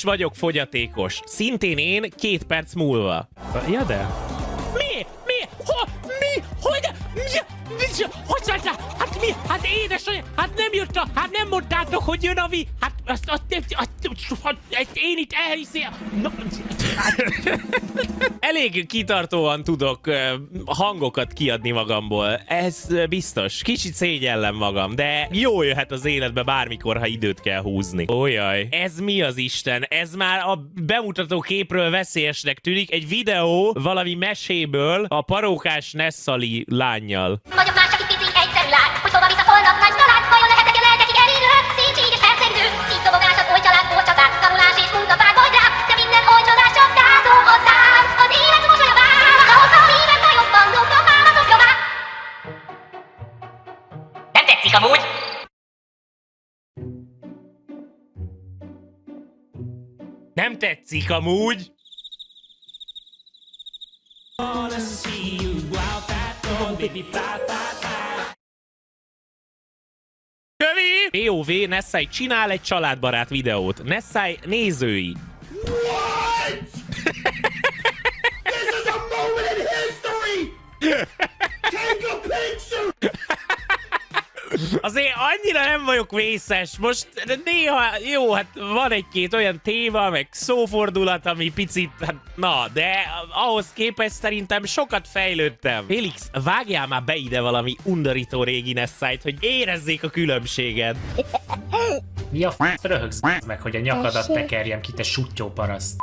vagyok fogyatékos. Szintén én 2 perc múlva. Ja de? Mi? Hogy? Hogy mondta? Hát mi? Hát édesanyja, hát nem jöttem, hát nem mondtátok, hogy jön a hát én itt elhiszi. Elég kitartóan tudok hangokat kiadni magamból. Ez biztos. Kicsit szégyellem magam, de jó jöhet az életbe bármikor, ha időt kell húzni. Ójaj, ez mi az Isten? Ez már a bemutató képről veszélyesnek tűnik. Egy videó valami meséből a parókás Nessali lánnyal. Vagyok már csak egy pici egyszerű lány, hogy hova visz a holnap nagy család, vajon lehetek-e lelkekig elérő? Szécsi így és felszerű, szívdobogás az oly család, oly csatát, tanulás és munkapár vagy rám, de minden oly csodás csak tátó hozzám. Az élet mosolya vár, ahhoz a szívem bajokban dobnak már azok jobbá. Nem tetszik amúgy? Nem tetszik amúgy? Kövi! POV Nessai csinál egy családbarát videót. Nessai nézői. What? This is a moment in history! Take a picture! Azért annyira nem vagyok vészes. Most néha, jó, hát van egy-két olyan téma, meg szófordulat, ami picit, hát, na, de ahhoz képest szerintem sokat fejlődtem. Félix, vágjál már be ide valami undorító régi Nessait, hogy érezzék a különbséget. Mi a f*** röhögsz meg, hogy a nyakadat tekerjem ki, te suttyó paraszt.